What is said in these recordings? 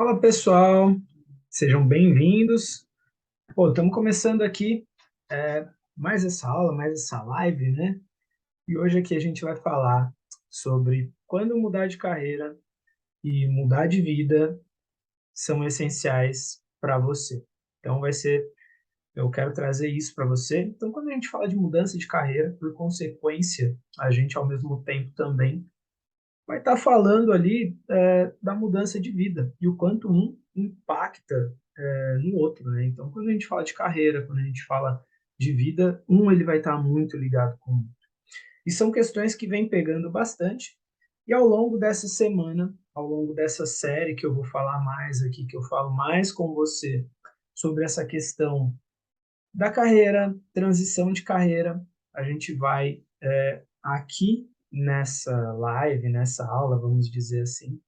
Fala pessoal, sejam bem-vindos. Pô, estamos começando aqui é, mais essa aula, mais essa live, né? E hoje aqui a gente vai falar sobre quando mudar de carreira e mudar de vida são essenciais para você. Então eu quero trazer isso para você. Então, quando a gente fala de mudança de carreira, por consequência, a gente ao mesmo tempo também vai estar falando ali da mudança de vida e o quanto um impacta no outro, né? Então, quando a gente fala de carreira, quando a gente fala de vida, ele vai estar muito ligado com o outro. E são questões que vêm pegando bastante. E ao longo dessa semana, ao longo dessa série que eu vou falar mais aqui, que eu falo mais com você sobre essa questão da carreira, transição de carreira, a gente vai aqui nessa live, nessa aula, vamos dizer assim,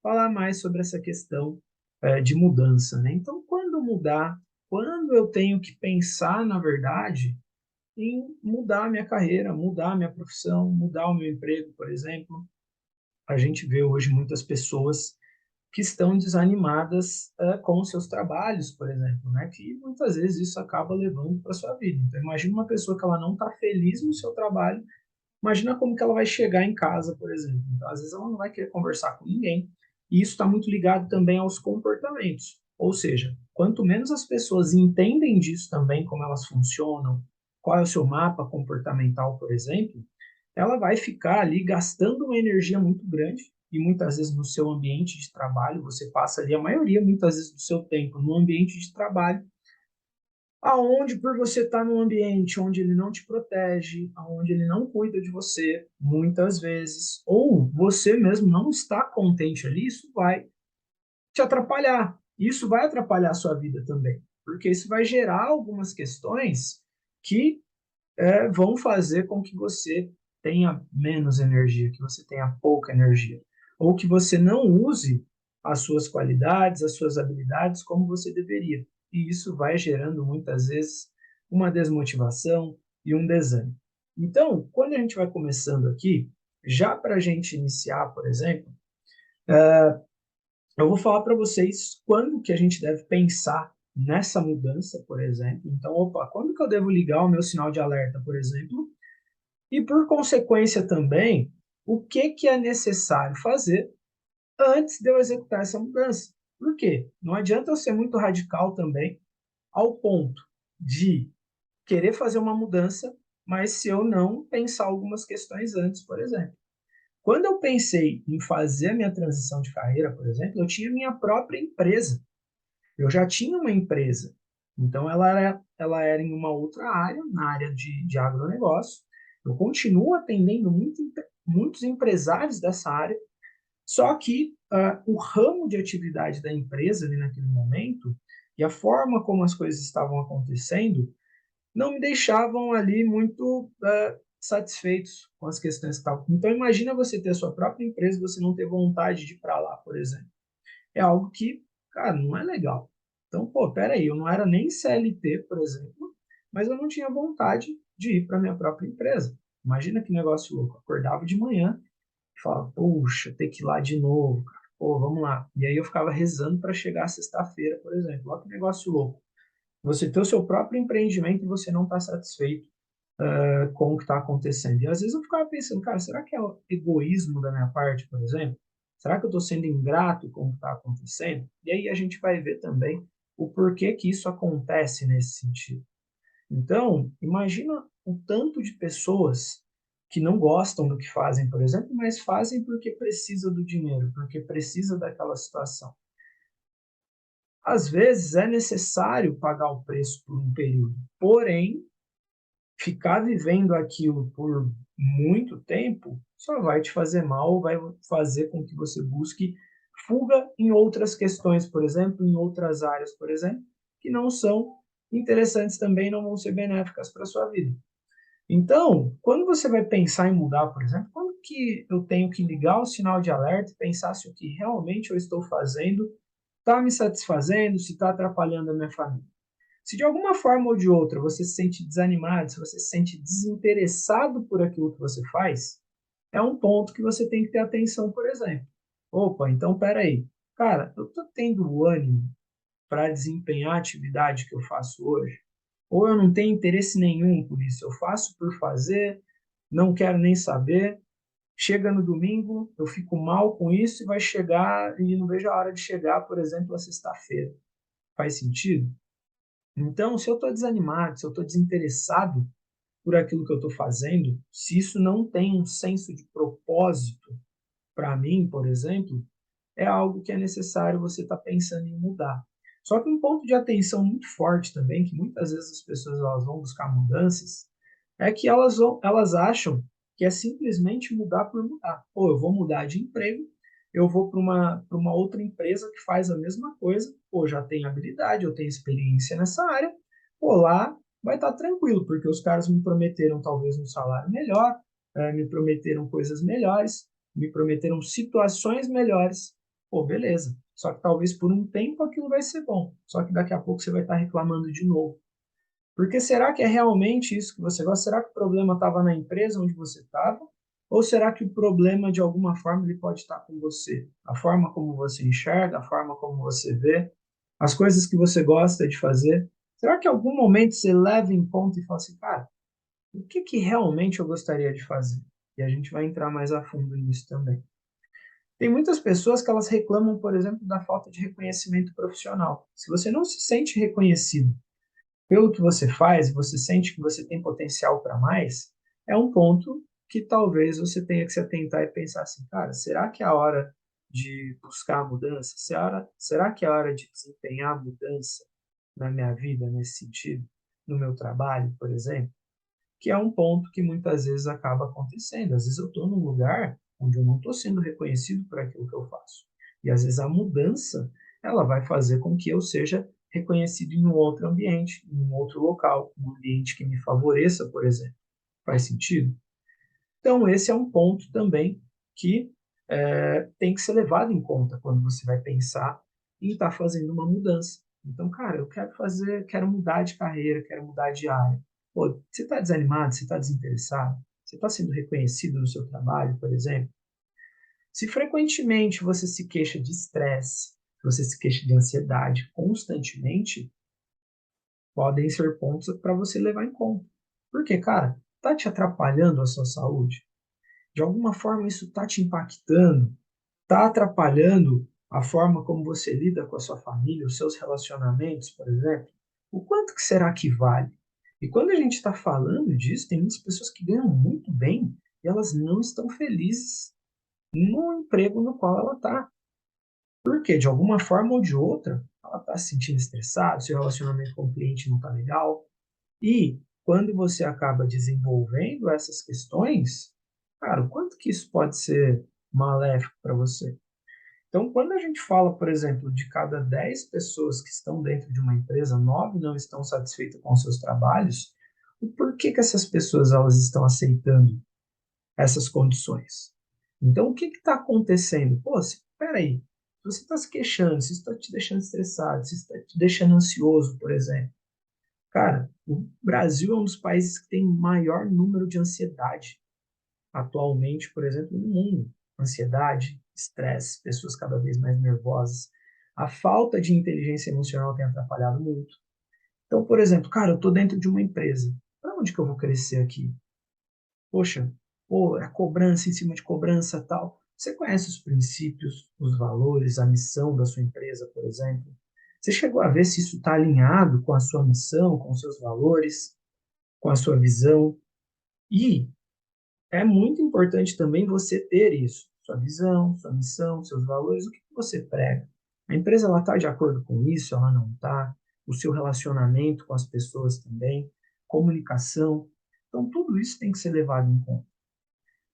falar mais sobre essa questão de mudança, né? Então, quando mudar, quando eu tenho que pensar, na verdade, em mudar a minha carreira, mudar a minha profissão, mudar o meu emprego, por exemplo, a gente vê hoje muitas pessoas que estão desanimadas com os seus trabalhos, por exemplo, né? Que muitas vezes isso acaba levando para sua vida. Então, imagina uma pessoa que ela não está feliz no seu trabalho, imagina como que ela vai chegar em casa, por exemplo. Então, às vezes ela não vai querer conversar com ninguém. E isso está muito ligado também aos comportamentos. Ou seja, quanto menos as pessoas entendem disso também, como elas funcionam, qual é o seu mapa comportamental, por exemplo, ela vai ficar ali gastando uma energia muito grande e muitas vezes no seu ambiente de trabalho, você passa ali a maioria, muitas vezes, do seu tempo no ambiente de trabalho, aonde por você estar num ambiente onde ele não te protege, aonde ele não cuida de você, muitas vezes, ou você mesmo não está contente ali, isso vai te atrapalhar. Isso vai atrapalhar a sua vida também, porque isso vai gerar algumas questões que vão fazer com que você tenha menos energia, que você tenha pouca energia, ou que você não use as suas qualidades, as suas habilidades como você deveria. E isso vai gerando muitas vezes uma desmotivação e um desânimo. Então, quando a gente vai começando aqui, já para a gente iniciar, por exemplo, eu vou falar para vocês quando que a gente deve pensar nessa mudança, por exemplo. Então, opa, quando que eu devo ligar o meu sinal de alerta, por exemplo, e, por consequência, também, o que, que é necessário fazer antes de eu executar essa mudança. Por quê? Não adianta eu ser muito radical também, ao ponto de querer fazer uma mudança, mas se eu não pensar algumas questões antes, por exemplo. Quando eu pensei em fazer a minha transição de carreira, por exemplo, eu tinha minha própria empresa. Eu já tinha uma empresa. Então, ela era em uma outra área, na área de agronegócio. Eu continuo atendendo muitos empresários dessa área, só que o ramo de atividade da empresa ali naquele momento e a forma como as coisas estavam acontecendo não me deixavam ali muito satisfeitos com as questões que estavam. Então, imagina você ter a sua própria empresa e você não ter vontade de ir para lá, por exemplo. É algo que, cara, não é legal. Então, pô, peraí, eu não era nem CLT, por exemplo, mas eu não tinha vontade de ir para minha própria empresa. Imagina que negócio louco. Acordava de manhã e falava, puxa, ter que ir lá de novo, cara. Pô, vamos lá. E aí eu ficava rezando para chegar sexta-feira, por exemplo. Olha que negócio louco. Você ter o seu próprio empreendimento e você não está satisfeito com o que está acontecendo. E às vezes eu ficava pensando, cara, será que é o egoísmo da minha parte, por exemplo? Será que eu estou sendo ingrato com o que está acontecendo? E aí a gente vai ver também o porquê que isso acontece nesse sentido. Então, imagina o tanto de pessoas que não gostam do que fazem, por exemplo, mas fazem porque precisa do dinheiro, porque precisa daquela situação. Às vezes é necessário pagar o preço por um período, porém, ficar vivendo aquilo por muito tempo só vai te fazer mal, vai fazer com que você busque fuga em outras questões, por exemplo, em outras áreas, por exemplo, que não são interessantes também, não vão ser benéficas para a sua vida. Então, quando você vai pensar em mudar, por exemplo, quando que eu tenho que ligar o sinal de alerta e pensar se o que realmente eu estou fazendo está me satisfazendo, se está atrapalhando a minha família? Se de alguma forma ou de outra você se sente desanimado, se você se sente desinteressado por aquilo que você faz, é um ponto que você tem que ter atenção, por exemplo. Opa, então peraí. cara, eu tô tendo o ânimo para desempenhar a atividade que eu faço hoje? Ou eu não tenho interesse nenhum por isso, eu faço por fazer, não quero nem saber. Chega no domingo, eu fico mal com isso e vai chegar e não vejo a hora de chegar, por exemplo, a sexta-feira. Faz sentido? Então, se eu estou desanimado, se eu estou desinteressado por aquilo que eu estou fazendo, se isso não tem um senso de propósito para mim, por exemplo, é algo que é necessário você estar pensando em mudar. Só que um ponto de atenção muito forte também, que muitas vezes as pessoas elas vão buscar mudanças, é que elas acham que é simplesmente mudar por mudar. Ou eu vou mudar de emprego, eu vou para uma outra empresa que faz a mesma coisa, ou já tenho habilidade, eu tenho experiência nessa área, pô, lá vai estar tranquilo, porque os caras me prometeram talvez um salário melhor, me prometeram coisas melhores, me prometeram situações melhores. Pô, beleza. Só que talvez por um tempo aquilo vai ser bom. Só que daqui a pouco você vai estar reclamando de novo. Porque será que é realmente isso que você gosta? Será que o problema estava na empresa onde você estava? Ou será que o problema, de alguma forma, ele pode estar com você? A forma como você enxerga, a forma como você vê, as coisas que você gosta de fazer. Será que em algum momento você leva em conta e fala assim, cara, o que que realmente eu gostaria de fazer? E a gente vai entrar mais a fundo nisso também. Tem muitas pessoas que elas reclamam, por exemplo, da falta de reconhecimento profissional. Se você não se sente reconhecido pelo que você faz, você sente que você tem potencial para mais, é um ponto que talvez você tenha que se atentar e pensar assim, cara, será que é a hora de buscar a mudança? Será que é a hora de desempenhar a mudança na minha vida nesse sentido? No meu trabalho, por exemplo? Que é um ponto que muitas vezes acaba acontecendo. Às vezes eu estou num lugar onde eu não estou sendo reconhecido por aquilo que eu faço. E às vezes a mudança ela vai fazer com que eu seja reconhecido em um outro ambiente, em um outro local, um ambiente que me favoreça, por exemplo. Faz sentido? Então, esse é um ponto também que tem que ser levado em conta quando você vai pensar em estar fazendo uma mudança. Então, cara, eu quero fazer, quero mudar de carreira, quero mudar de área. Pô, você está desanimado, você está desinteressado, você está sendo reconhecido no seu trabalho, por exemplo. Se frequentemente você se queixa de estresse, você se queixa de ansiedade constantemente, podem ser pontos para você levar em conta. Porque, cara, está te atrapalhando a sua saúde? De alguma forma isso está te impactando, está atrapalhando a forma como você lida com a sua família, os seus relacionamentos, por exemplo? O quanto que será que vale? E quando a gente está falando disso, tem muitas pessoas que ganham muito bem e elas não estão felizes no emprego no qual ela está. Porque, de alguma forma ou de outra, ela está se sentindo estressada, seu relacionamento com o cliente não está legal. E quando você acaba desenvolvendo essas questões, cara, o quanto que isso pode ser maléfico para você? Então, quando a gente fala, por exemplo, de cada 10 pessoas que estão dentro de uma empresa, 9 não estão satisfeitas com seus trabalhos, o porquê que essas pessoas elas estão aceitando essas condições? Então, o que está acontecendo? Pô, espera aí, se você está se queixando, se está te deixando estressado, se está te deixando ansioso, por exemplo, cara, o Brasil é um dos países que tem maior número de ansiedade atualmente, por exemplo, no mundo. Ansiedade, estresse, pessoas cada vez mais nervosas. A falta de inteligência emocional tem atrapalhado muito. Então, por exemplo, cara, eu estou dentro de uma empresa. Para onde que eu vou crescer aqui? Poxa, pô, é cobrança em cima de cobrança tal. Você conhece os princípios, os valores, a missão da sua empresa, por exemplo? Você chegou a ver se isso está alinhado com a sua missão, com os seus valores, com a sua visão? E é muito importante também você ter isso, sua visão, sua missão, seus valores, o que você prega. A empresa ela está de acordo com isso, ela não está, o seu relacionamento com as pessoas também, comunicação. Então, tudo isso tem que ser levado em conta.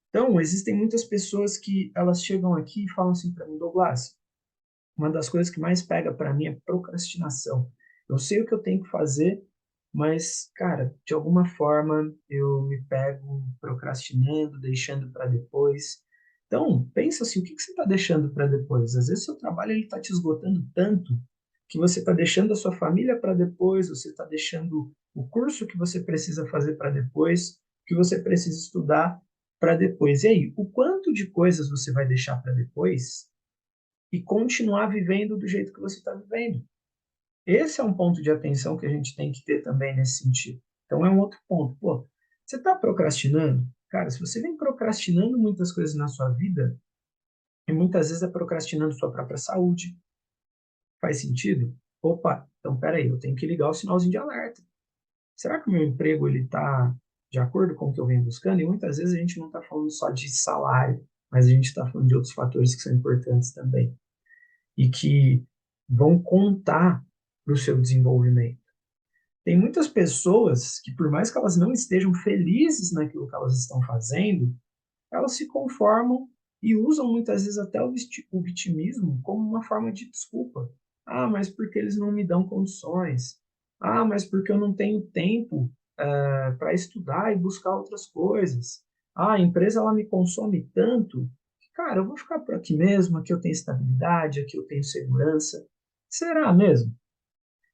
Então, existem muitas pessoas que elas chegam aqui e falam assim para mim, Douglas, uma das coisas que mais pega para mim é procrastinação. Eu sei o que eu tenho que fazer, mas, cara, de alguma forma eu me pego procrastinando, deixando para depois. Então, pensa assim, o que que você está deixando para depois? Às vezes seu trabalho está te esgotando tanto que você está deixando a sua família para depois, você está deixando o curso que você precisa fazer para depois, que você precisa estudar para depois. E aí, o quanto de coisas você vai deixar para depois e continuar vivendo do jeito que você está vivendo. Esse é um ponto de atenção que a gente tem que ter também nesse sentido. Então é um outro ponto. Pô, você está procrastinando? Cara, se você vem procrastinando muitas coisas na sua vida, e muitas vezes é procrastinando sua própria saúde, faz sentido? Opa, então peraí, eu tenho que ligar o sinalzinho de alerta. Será que o meu emprego ele está de acordo com o que eu venho buscando? E muitas vezes a gente não está falando só de salário, mas a gente está falando de outros fatores que são importantes também e que vão contar para o seu desenvolvimento. Tem muitas pessoas que, por mais que elas não estejam felizes naquilo que elas estão fazendo, elas se conformam e usam muitas vezes até o vitimismo como uma forma de desculpa. Ah, mas porque eles não me dão condições. Ah, mas porque eu não tenho tempo para estudar e buscar outras coisas. Ah, a empresa ela me consome tanto que, cara, eu vou ficar por aqui mesmo, aqui eu tenho estabilidade, aqui eu tenho segurança. Será mesmo?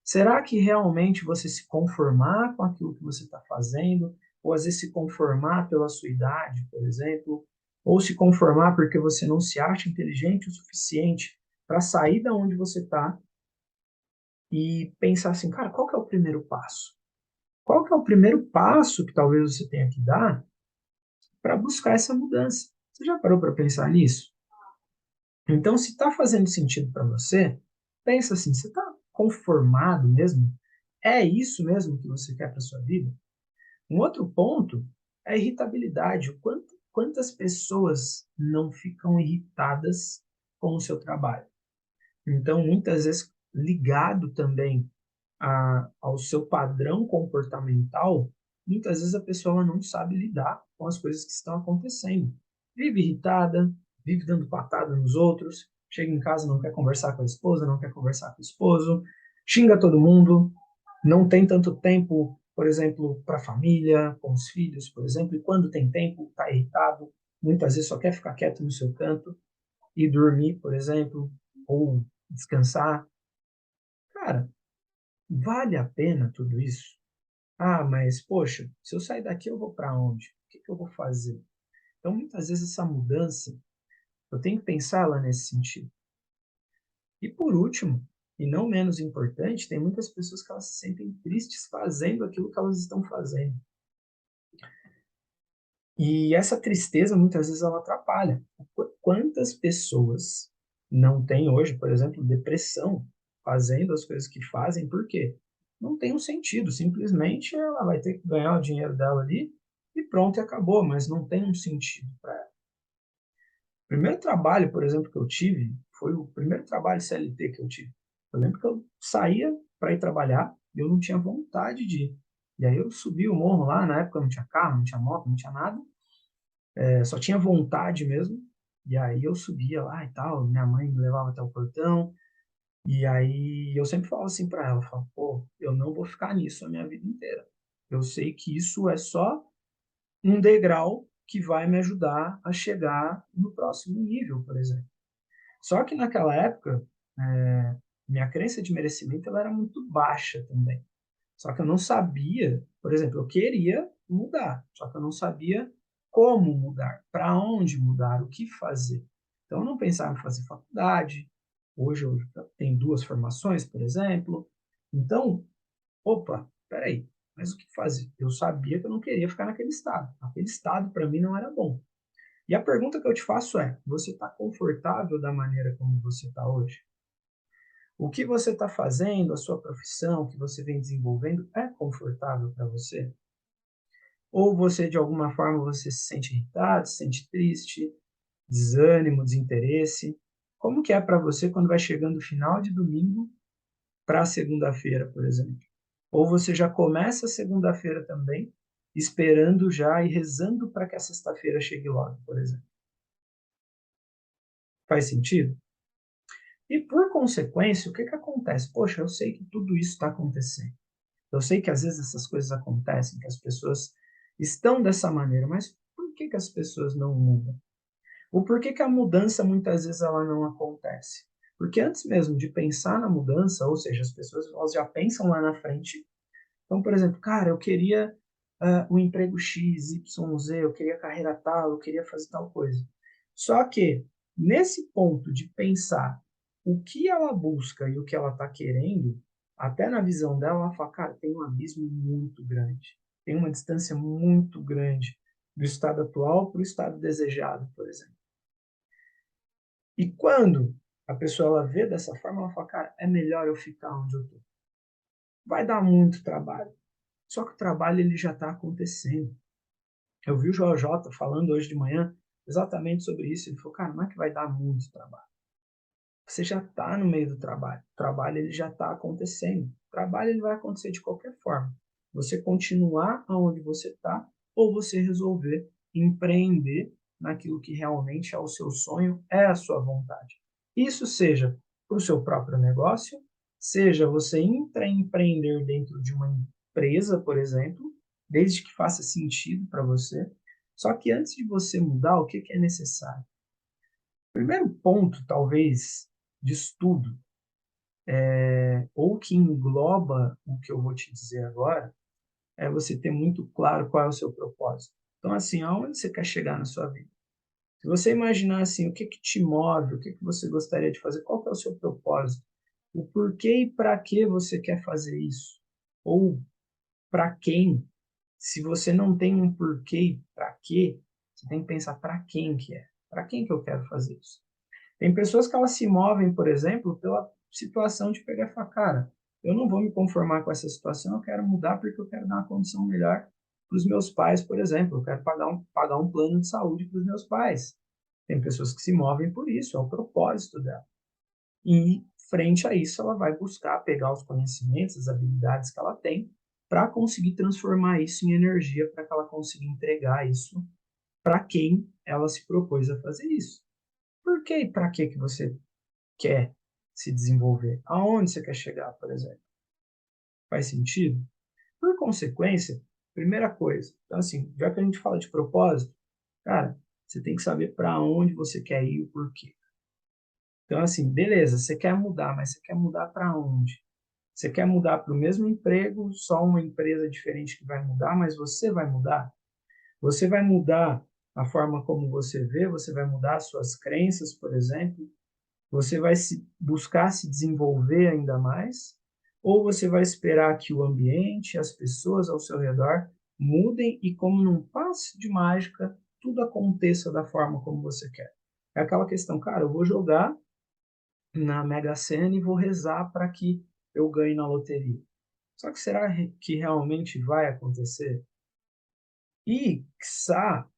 Será que realmente você se conformar com aquilo que você está fazendo, ou às vezes se conformar pela sua idade, por exemplo, ou se conformar porque você não se acha inteligente o suficiente para sair da onde você está e pensar assim, cara, qual que é o primeiro passo? Qual que é o primeiro passo que talvez você tenha que dar para buscar essa mudança? Você já parou para pensar nisso? Então, se está fazendo sentido para você, pensa assim, você está conformado mesmo? É isso mesmo que você quer para sua vida? Um outro ponto é a irritabilidade. Quantas pessoas não ficam irritadas com o seu trabalho? Então, muitas vezes, ligado também ao seu padrão comportamental, muitas vezes a pessoa não sabe lidar com as coisas que estão acontecendo. Vive irritada, vive dando patada nos outros, chega em casa não quer conversar com a esposa, não quer conversar com o esposo, xinga todo mundo, não tem tanto tempo, por exemplo, para a família, com os filhos, por exemplo, e quando tem tempo, está irritado, muitas vezes só quer ficar quieto no seu canto e dormir, por exemplo, ou descansar. Cara, vale a pena tudo isso? Ah, mas poxa, se eu sair daqui eu vou para onde? O que que eu vou fazer? Então, muitas vezes essa mudança, eu tenho que pensar lá nesse sentido. E por último, e não menos importante, tem muitas pessoas que elas se sentem tristes fazendo aquilo que elas estão fazendo. E essa tristeza muitas vezes ela atrapalha. Quantas pessoas não têm hoje, por exemplo, depressão fazendo as coisas que fazem, por quê? Não tem um sentido, simplesmente ela vai ter que ganhar o dinheiro dela ali e pronto, e acabou, mas não tem um sentido para ela. O primeiro trabalho, por exemplo, que eu tive, foi o primeiro trabalho CLT que eu tive. Eu lembro que eu saía para ir trabalhar e eu não tinha vontade de ir. E aí eu subi o morro lá, na época não tinha carro, não tinha moto, não tinha nada, só tinha vontade mesmo. E aí eu subia lá e tal, minha mãe me levava até o portão. E aí eu sempre falo assim para ela, eu falo, pô, eu não vou ficar nisso a minha vida inteira. Eu sei que isso é só um degrau que vai me ajudar a chegar no próximo nível, por exemplo. Só que naquela época, minha crença de merecimento ela era muito baixa também. Só que eu não sabia, por exemplo, eu queria mudar, só que eu não sabia como mudar, para onde mudar, o que fazer. Então eu não pensava em fazer faculdade. Hoje eu tenho duas formações, por exemplo. Então, opa, peraí, mas o que fazer? Eu sabia que eu não queria ficar naquele estado. Aquele estado para mim não era bom. E a pergunta que eu te faço é: você está confortável da maneira como você está hoje? O que você está fazendo, a sua profissão que você vem desenvolvendo, é confortável para você? Ou você, de alguma forma, você se sente irritado, se sente triste, desânimo, desinteresse? Como que é para você quando vai chegando o final de domingo para segunda-feira, por exemplo? Ou você já começa a segunda-feira também, esperando já e rezando para que a sexta-feira chegue logo, por exemplo? Faz sentido? E por consequência, o que que acontece? Poxa, eu sei que tudo isso está acontecendo. Eu sei que às vezes essas coisas acontecem, que as pessoas estão dessa maneira, mas por que que as pessoas não mudam? Ou por que que a mudança muitas vezes ela não acontece? Porque antes mesmo de pensar na mudança, ou seja, as pessoas elas já pensam lá na frente. Então, por exemplo, cara, eu queria o emprego X, Y, Z, eu queria carreira tal, eu queria fazer tal coisa. Só que nesse ponto de pensar o que ela busca e o que ela está querendo, até na visão dela, ela fala, cara, tem um abismo muito grande, tem uma distância muito grande do estado atual para o estado desejado, por exemplo. E quando a pessoa ela vê dessa forma, ela fala, cara, é melhor eu ficar onde eu estou. Vai dar muito trabalho, só que o trabalho ele já está acontecendo. Eu vi o Joel J falando hoje de manhã exatamente sobre isso. Ele falou, cara, não é que vai dar muito trabalho. Você já está no meio do trabalho. O trabalho ele já está acontecendo. O trabalho ele vai acontecer de qualquer forma. Você continuar aonde você está ou você resolver empreender naquilo que realmente é o seu sonho, é a sua vontade. Isso seja para o seu próprio negócio, seja você empreender dentro de uma empresa, por exemplo, desde que faça sentido para você. Só que antes de você mudar, o que é necessário? O primeiro ponto, talvez, de estudo, ou que engloba o que eu vou te dizer agora, é você ter muito claro qual é o seu propósito. Então, assim, aonde você quer chegar na sua vida? Se você imaginar assim, o que te move, o que você gostaria de fazer, qual que é o seu propósito? O porquê e para que você quer fazer isso? Ou para quem? Se você não tem um porquê e para quê, você tem que pensar para quem que é. Para quem que eu quero fazer isso? Tem pessoas que elas se movem, por exemplo, pela situação de pegar e falar, cara, eu não vou me conformar com essa situação, eu quero mudar porque eu quero dar uma condição melhor para os meus pais, por exemplo, eu quero pagar um plano de saúde para os meus pais. Tem pessoas que se movem por isso, é o propósito dela. E, frente a isso, ela vai buscar pegar os conhecimentos, as habilidades que ela tem, para conseguir transformar isso em energia, para que ela consiga entregar isso para quem ela se propôs a fazer isso. Por que e para que você quer se desenvolver? Aonde você quer chegar, por exemplo? Faz sentido? Por consequência, primeira coisa, então assim, já que a gente fala de propósito, cara, você tem que saber para onde você quer ir e o porquê. Então assim, beleza, você quer mudar, mas você quer mudar para onde? Você quer mudar para o mesmo emprego, só uma empresa diferente que vai mudar, mas você vai mudar? Você vai mudar a forma como você vê, você vai mudar as suas crenças, por exemplo, você vai buscar se desenvolver ainda mais? Ou você vai esperar que o ambiente, as pessoas ao seu redor mudem e, como num passe de mágica, tudo aconteça da forma como você quer? É aquela questão, cara, eu vou jogar na Mega Sena e vou rezar para que eu ganhe na loteria. Só que será que realmente vai acontecer? E, quiçá,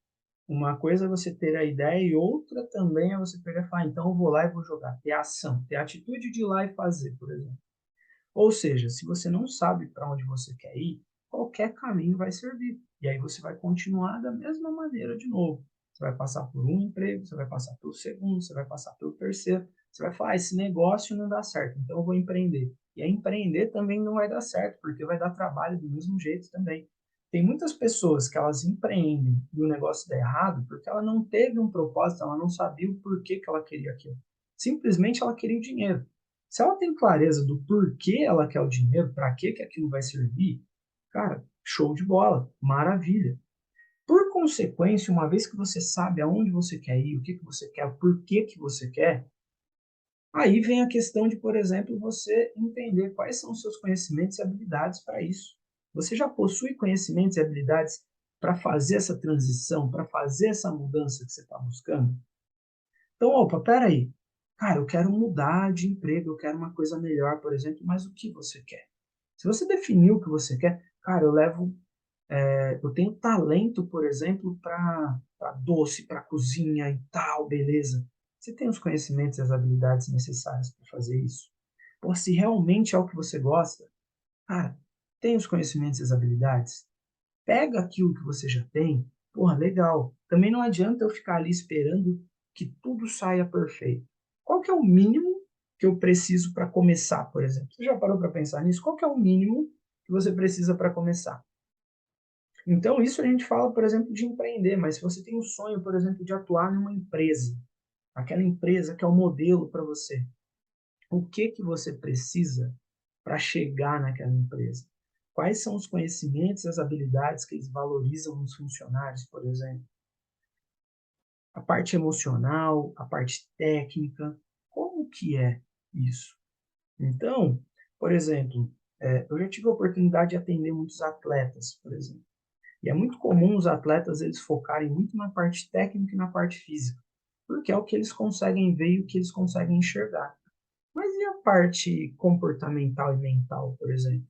uma coisa é você ter a ideia e outra também é você pegar e falar, então eu vou lá e vou jogar, ter ação, ter a atitude de ir lá e fazer, por exemplo. Ou seja, se você não sabe para onde você quer ir, qualquer caminho vai servir. E aí você vai continuar da mesma maneira de novo. Você vai passar por um emprego, você vai passar pelo segundo, você vai passar pelo terceiro. Você vai falar, esse negócio não dá certo, então eu vou empreender. E aí empreender também não vai dar certo, porque vai dar trabalho do mesmo jeito também. Tem muitas pessoas que elas empreendem e o negócio dá errado porque ela não teve um propósito, ela não sabia o porquê que ela queria aquilo. Simplesmente ela queria o dinheiro. Se ela tem clareza do porquê ela quer o dinheiro, para que que aquilo vai servir, cara, show de bola, maravilha. Por consequência, uma vez que você sabe aonde você quer ir, o que que você quer, por que que você quer, aí vem a questão de, por exemplo, você entender quais são os seus conhecimentos e habilidades para isso. Você já possui conhecimentos e habilidades para fazer essa transição, para fazer essa mudança que você está buscando? Então, opa, peraí. Cara, eu quero mudar de emprego, eu quero uma coisa melhor, por exemplo, mas o que você quer? Se você definiu o que você quer, cara, eu tenho talento, por exemplo, para doce, para cozinha e tal, beleza. Você tem os conhecimentos e as habilidades necessárias para fazer isso? Pô, se realmente é o que você gosta, cara, tem os conhecimentos e as habilidades? Pega aquilo que você já tem, porra, legal. Também não adianta eu ficar ali esperando que tudo saia perfeito. Qual que é o mínimo que eu preciso para começar, por exemplo? Você já parou para pensar nisso? Qual que é o mínimo que você precisa para começar? Então, isso a gente fala, por exemplo, de empreender, mas se você tem um sonho, por exemplo, de atuar numa empresa, aquela empresa que é o modelo para você, o que que você precisa para chegar naquela empresa? Quais são os conhecimentos e as habilidades que eles valorizam nos funcionários, por exemplo? A parte emocional, a parte técnica, como que é? isso. Então, por exemplo, eu já tive a oportunidade de atender muitos atletas, por exemplo. E é muito comum os atletas eles focarem muito na parte técnica e na parte física, porque é o que eles conseguem ver e o que eles conseguem enxergar. Mas e a parte comportamental e mental, por exemplo?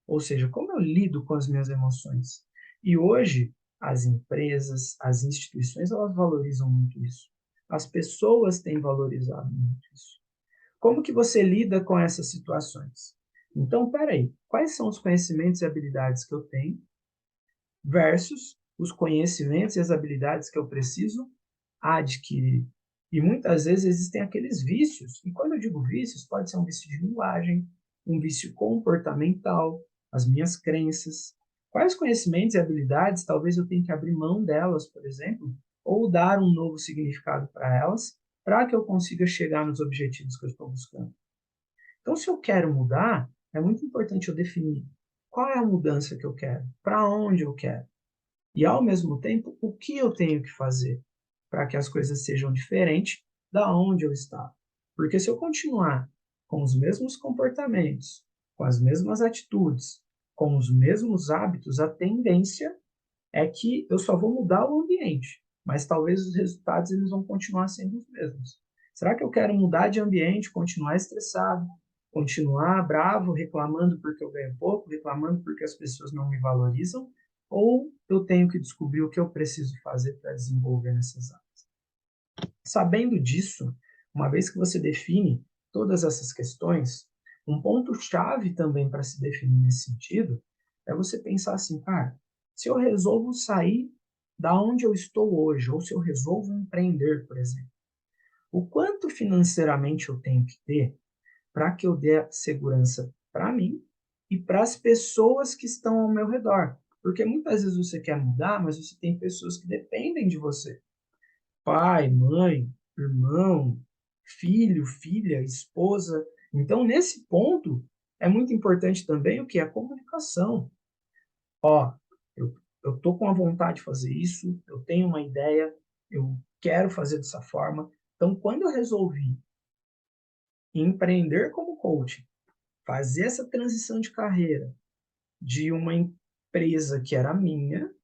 Ou seja, como eu lido com as minhas emoções? E hoje, as empresas, as instituições, elas valorizam muito isso. As pessoas têm valorizado muito isso. Como que você lida com essas situações? Então, espera aí, quais são os conhecimentos e habilidades que eu tenho versus os conhecimentos e as habilidades que eu preciso adquirir? E muitas vezes existem aqueles vícios, e quando eu digo vícios, pode ser um vício de linguagem, um vício comportamental, as minhas crenças. Quais conhecimentos e habilidades talvez eu tenha que abrir mão delas, por exemplo, ou dar um novo significado para elas, para que eu consiga chegar nos objetivos que eu estou buscando? Então, se eu quero mudar, é muito importante eu definir qual é a mudança que eu quero, para onde eu quero, e ao mesmo tempo, o que eu tenho que fazer para que as coisas sejam diferentes da onde eu estava. Porque se eu continuar com os mesmos comportamentos, com as mesmas atitudes, com os mesmos hábitos, a tendência é que eu só vou mudar o ambiente, mas talvez os resultados eles vão continuar sendo os mesmos. Será que eu quero mudar de ambiente, continuar estressado, continuar bravo, reclamando porque eu ganho pouco, reclamando porque as pessoas não me valorizam? Ou eu tenho que descobrir o que eu preciso fazer para desenvolver nessas áreas? Sabendo disso, uma vez que você define todas essas questões, um ponto-chave também para se definir nesse sentido é você pensar assim, cara, se eu resolvo sair da onde eu estou hoje, ou se eu resolvo empreender, por exemplo, o quanto financeiramente eu tenho que ter para que eu dê segurança para mim e para as pessoas que estão ao meu redor? Porque muitas vezes você quer mudar, mas você tem pessoas que dependem de você. Pai, mãe, irmão, filho, filha, esposa. Então, nesse ponto, é muito importante também o que? A comunicação. Ó, eu tô com a vontade de fazer isso, eu tenho uma ideia, eu quero fazer dessa forma. Então, quando eu resolvi empreender como coach, fazer essa transição de carreira de uma empresa que era minha,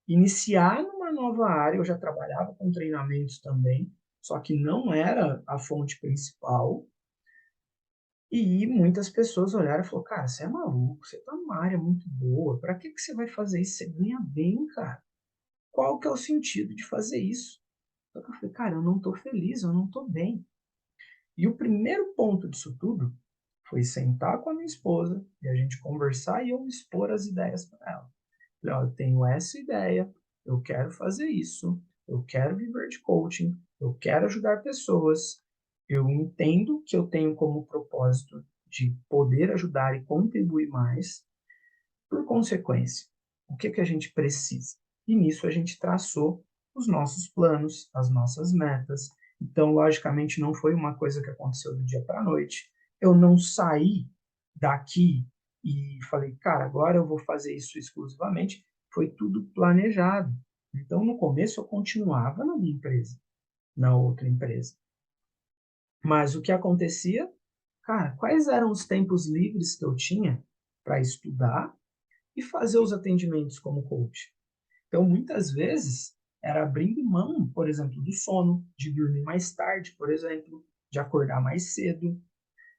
iniciar numa nova área, eu já trabalhava com treinamentos também, só que não era a fonte principal. E muitas pessoas olharam e falaram, cara, você é maluco, você está numa área muito boa, para que você vai fazer isso? Você ganha bem, cara. Qual que é o sentido de fazer isso? Só que eu falei, cara, eu não estou feliz, eu não estou bem. E o primeiro ponto disso tudo foi sentar com a minha esposa e a gente conversar e eu expor as ideias para ela. Falei, ó, eu tenho essa ideia, eu quero fazer isso, eu quero viver de coaching, eu quero ajudar pessoas, eu entendo que eu tenho como propósito de poder ajudar e contribuir mais. Por consequência, o que que a gente precisa? E nisso a gente traçou os nossos planos, as nossas metas. Então, logicamente, não foi uma coisa que aconteceu do dia para a noite. Eu não saí daqui e falei, cara, agora eu vou fazer isso exclusivamente. Foi tudo planejado. Então, no começo, eu continuava na minha empresa, na outra empresa. Mas o que acontecia? Cara, quais eram os tempos livres que eu tinha para estudar e fazer os atendimentos como coach? Então, muitas vezes, era abrindo mão, por exemplo, do sono, de dormir mais tarde, por exemplo, de acordar mais cedo,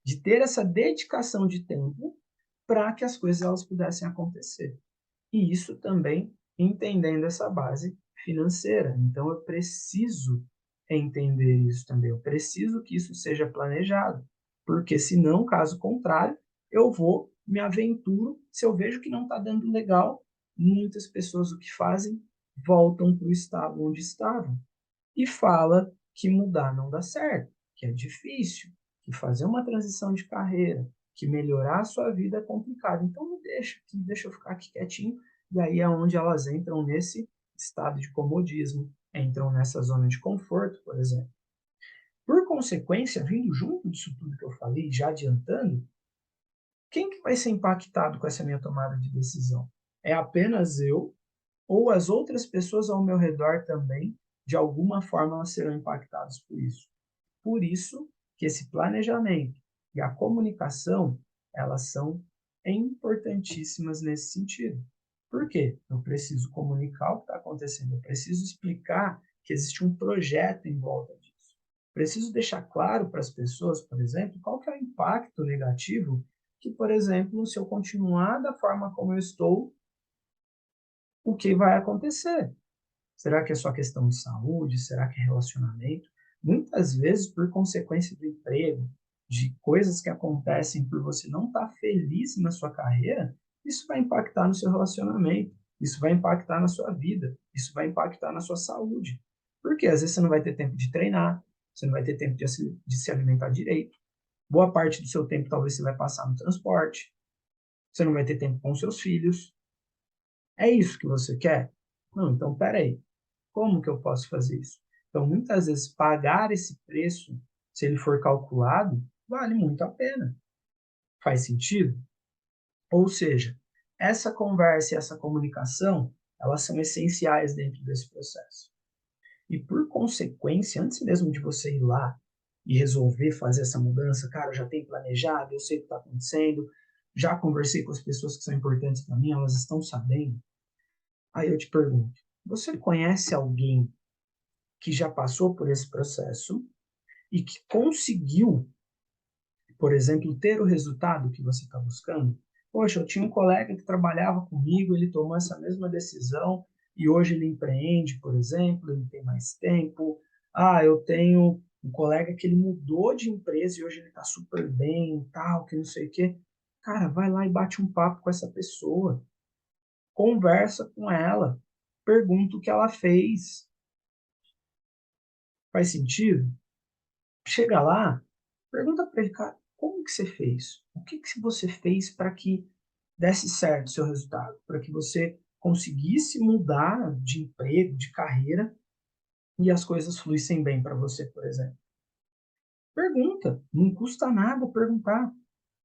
de ter essa dedicação de tempo para que as coisas elas pudessem acontecer. E isso também entendendo essa base financeira. Então, eu preciso entender isso também. Eu preciso que isso seja planejado, porque senão, caso contrário, eu vou, me aventuro, se eu vejo que não está dando legal, muitas pessoas o que fazem? Voltam para o estado onde estavam e fala que mudar não dá certo, que é difícil, que fazer uma transição de carreira, que melhorar a sua vida é complicado. Então deixa eu ficar aqui quietinho, e aí é onde elas entram nesse estado de comodismo, entram nessa zona de conforto, por exemplo. Por consequência, vindo junto disso tudo que eu falei, já adiantando, quem que vai ser impactado com essa minha tomada de decisão? É apenas eu ou as outras pessoas ao meu redor também, de alguma forma, elas serão impactadas por isso. Por isso que esse planejamento, E a comunicação, elas são importantíssimas nesse sentido. Por quê? Eu preciso comunicar o que está acontecendo, eu preciso explicar que existe um projeto em volta disso. Preciso deixar claro para as pessoas, por exemplo, qual que é o impacto negativo que, por exemplo, se eu continuar da forma como eu estou, o que vai acontecer? Será que é só questão de saúde? Será que é relacionamento? Muitas vezes, por consequência do emprego, de coisas que acontecem por você não estar feliz na sua carreira, isso vai impactar no seu relacionamento, isso vai impactar na sua vida, isso vai impactar na sua saúde. Porque às vezes você não vai ter tempo de treinar, você não vai ter tempo de se alimentar direito. Boa parte do seu tempo talvez você vai passar no transporte, você não vai ter tempo com seus filhos. É isso que você quer? Não, então peraí. Como que eu posso fazer isso? Então, muitas vezes, pagar esse preço, se ele for calculado, vale muito a pena. Faz sentido? Ou seja, essa conversa e essa comunicação, elas são essenciais dentro desse processo. E por consequência, antes mesmo de você ir lá e resolver fazer essa mudança, cara, eu já tenho planejado, eu sei o que está acontecendo, já conversei com as pessoas que são importantes para mim, elas estão sabendo. Aí eu te pergunto, você conhece alguém que já passou por esse processo e que conseguiu, por exemplo, ter o resultado que você está buscando? Poxa, eu tinha um colega que trabalhava comigo, ele tomou essa mesma decisão e hoje ele empreende, por exemplo, ele tem mais tempo. Ah, eu tenho um colega que ele mudou de empresa e hoje ele está super bem, tal, que não sei o quê. Cara, vai lá e bate um papo com essa pessoa, conversa com ela, pergunta o que ela fez. Faz sentido? Chega lá, pergunta para ele, cara, como que você fez? O que que você fez para que desse certo o seu resultado? Para que você conseguisse mudar de emprego, de carreira e as coisas fluíssem bem para você, por exemplo? Pergunta, não custa nada perguntar,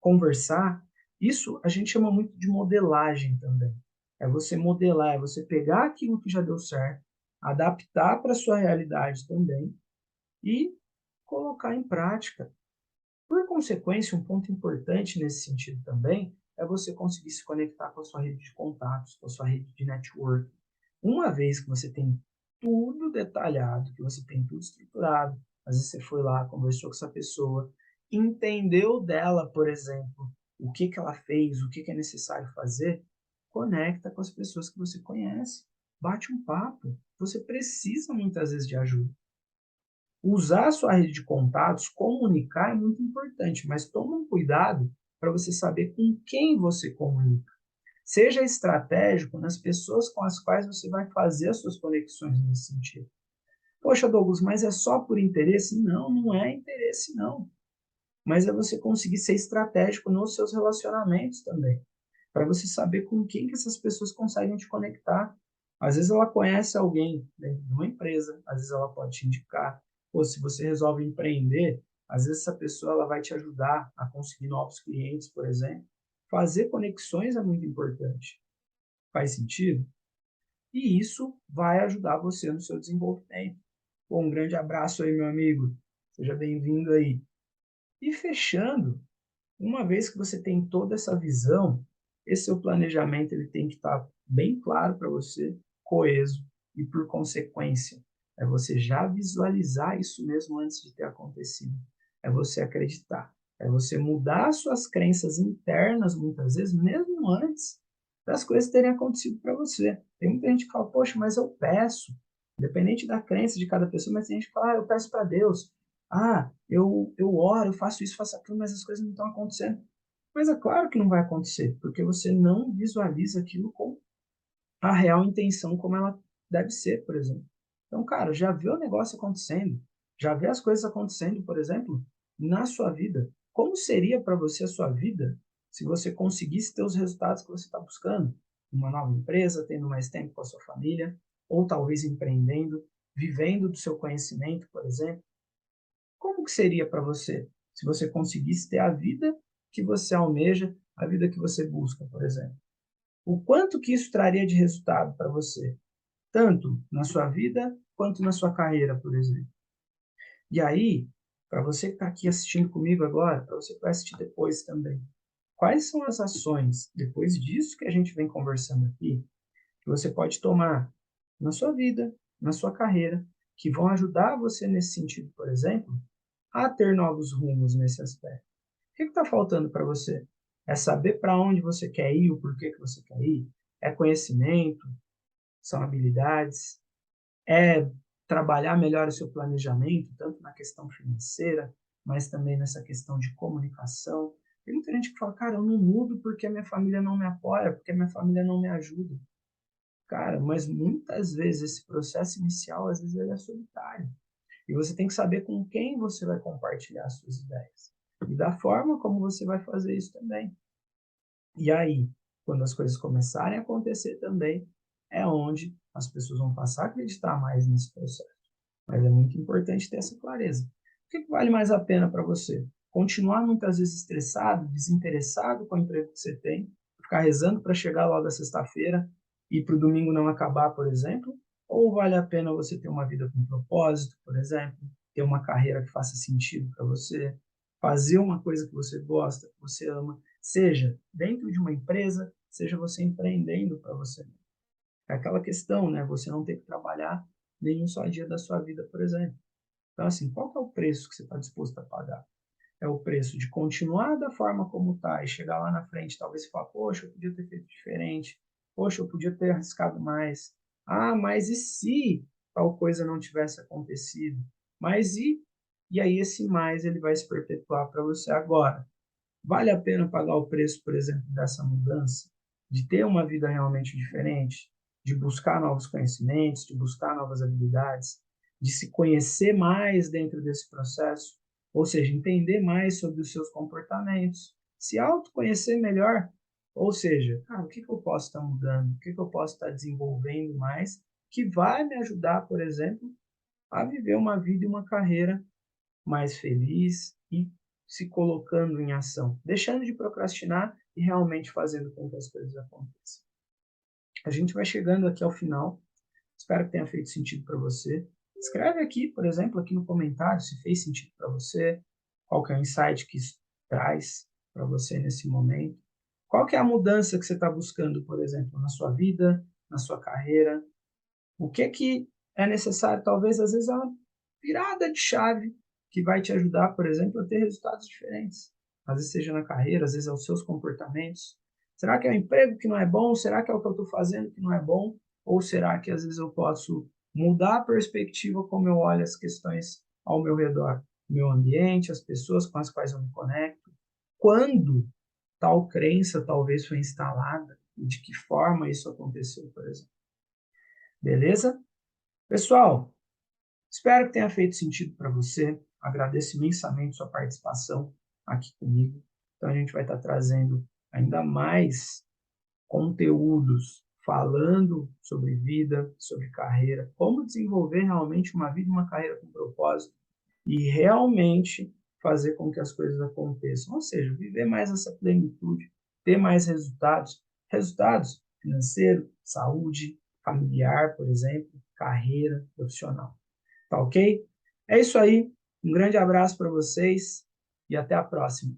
conversar. Isso a gente chama muito de modelagem também. É você modelar, é você pegar aquilo que já deu certo, adaptar para a sua realidade também e colocar em prática. Por consequência, um ponto importante nesse sentido também é você conseguir se conectar com a sua rede de contatos, com a sua rede de network. Uma vez que você tem tudo detalhado, que você tem tudo estruturado, às vezes você foi lá, conversou com essa pessoa, entendeu dela, por exemplo, o que que ela fez, o que que é necessário fazer, conecta com as pessoas que você conhece, bate um papo. Você precisa muitas vezes de ajuda. Usar a sua rede de contatos, comunicar é muito importante, mas toma um cuidado para você saber com quem você comunica. Seja estratégico nas pessoas com as quais você vai fazer as suas conexões nesse sentido. Poxa, Douglas, mas é só por interesse? Não, não é interesse, não. Mas é você conseguir ser estratégico nos seus relacionamentos também, para você saber com quem que essas pessoas conseguem te conectar. Às vezes ela conhece alguém dentro de uma empresa, às vezes ela pode te indicar, ou se você resolve empreender, às vezes essa pessoa ela vai te ajudar a conseguir novos clientes, por exemplo. Fazer conexões é muito importante. Faz sentido? E isso vai ajudar você no seu desenvolvimento. Bom, um grande abraço aí, meu amigo. Seja bem-vindo aí. E fechando, uma vez que você tem toda essa visão, esse seu planejamento ele tem que estar bem claro para você, coeso e por consequência, é você já visualizar isso mesmo antes de ter acontecido. É você acreditar, é você mudar suas crenças internas muitas vezes, mesmo antes das coisas terem acontecido para você. Tem muita gente que fala, poxa, mas eu peço, independente da crença de cada pessoa, mas tem gente que fala, eu peço para Deus, eu oro, eu faço isso, faço aquilo, mas as coisas não estão acontecendo. Mas é claro que não vai acontecer, porque você não visualiza aquilo com a real intenção como ela deve ser, por exemplo. Então, cara, já vê o negócio acontecendo, já vê as coisas acontecendo, por exemplo, na sua vida. Como seria para você a sua vida se você conseguisse ter os resultados que você está buscando? Uma nova empresa, tendo mais tempo com a sua família, ou talvez empreendendo, vivendo do seu conhecimento, por exemplo. Como que seria para você se você conseguisse ter a vida que você almeja, a vida que você busca, por exemplo? O quanto que isso traria de resultado para você, tanto na sua vida quanto na sua carreira, por exemplo? E aí, para você que está aqui assistindo comigo agora, para você que vai assistir depois também, quais são as ações, depois disso que a gente vem conversando aqui, que você pode tomar na sua vida, na sua carreira, que vão ajudar você nesse sentido, por exemplo, a ter novos rumos nesse aspecto. O que está faltando para você? É saber para onde você quer ir, o porquê que você quer ir? É conhecimento? São habilidades? É trabalhar melhor o seu planejamento, tanto na questão financeira, mas também nessa questão de comunicação? Tem muita gente que fala, cara, eu não mudo porque a minha família não me apoia, porque a minha família não me ajuda. Cara, mas muitas vezes esse processo inicial, às vezes ele é solitário. E você tem que saber com quem você vai compartilhar as suas ideias. E da forma como você vai fazer isso também. E aí, quando as coisas começarem a acontecer também, é onde as pessoas vão passar a acreditar mais nesse processo. Mas é muito importante ter essa clareza. O que vale mais a pena para você? Continuar muitas vezes estressado, desinteressado com o emprego que você tem, ficar rezando para chegar logo a sexta-feira e para o domingo não acabar, por exemplo? Ou vale a pena você ter uma vida com propósito, por exemplo, ter uma carreira que faça sentido para você, fazer uma coisa que você gosta, que você ama, seja dentro de uma empresa, seja você empreendendo para você. É aquela questão, né? Você não ter que trabalhar nenhum só dia da sua vida, por exemplo. Então, assim, qual que é o preço que você está disposto a pagar? É o preço de continuar da forma como está e chegar lá na frente, talvez você fale, poxa, eu podia ter feito diferente, poxa, eu podia ter arriscado mais. Ah, mas e se tal coisa não tivesse acontecido? Mas e? E aí esse mais ele vai se perpetuar para você agora. Vale a pena pagar o preço, por exemplo, dessa mudança, de ter uma vida realmente diferente, de buscar novos conhecimentos, de buscar novas habilidades, de se conhecer mais dentro desse processo, ou seja, entender mais sobre os seus comportamentos, se autoconhecer melhor, ou seja, cara, o que eu posso estar mudando, o que eu posso estar desenvolvendo mais, que vai me ajudar, por exemplo, a viver uma vida e uma carreira mais feliz e se colocando em ação, deixando de procrastinar e realmente fazendo com que as coisas aconteçam. A gente vai chegando aqui ao final. Espero que tenha feito sentido para você. Escreve aqui, por exemplo, aqui no comentário se fez sentido para você, qual que é o insight que isso traz para você nesse momento. Qual que é a mudança que você está buscando, por exemplo, na sua vida, na sua carreira? O que é necessário, talvez, às vezes, é uma virada de chave que vai te ajudar, por exemplo, a ter resultados diferentes. Às vezes seja na carreira, às vezes é os seus comportamentos. Será que é o emprego que não é bom? Será que é o que eu estou fazendo que não é bom? Ou será que às vezes eu posso mudar a perspectiva como eu olho as questões ao meu redor? O meu ambiente, as pessoas com as quais eu me conecto. Quando tal crença talvez foi instalada? E de que forma isso aconteceu, por exemplo? Beleza? Pessoal, espero que tenha feito sentido para você. Agradeço imensamente sua participação aqui comigo. Então a gente vai estar trazendo ainda mais conteúdos falando sobre vida, sobre carreira, como desenvolver realmente uma vida e uma carreira com propósito e realmente fazer com que as coisas aconteçam. Ou seja, viver mais essa plenitude, ter mais resultados, resultados financeiro, saúde, familiar, por exemplo, carreira, profissional. Tá ok? É isso aí. Um grande abraço para vocês e até a próxima.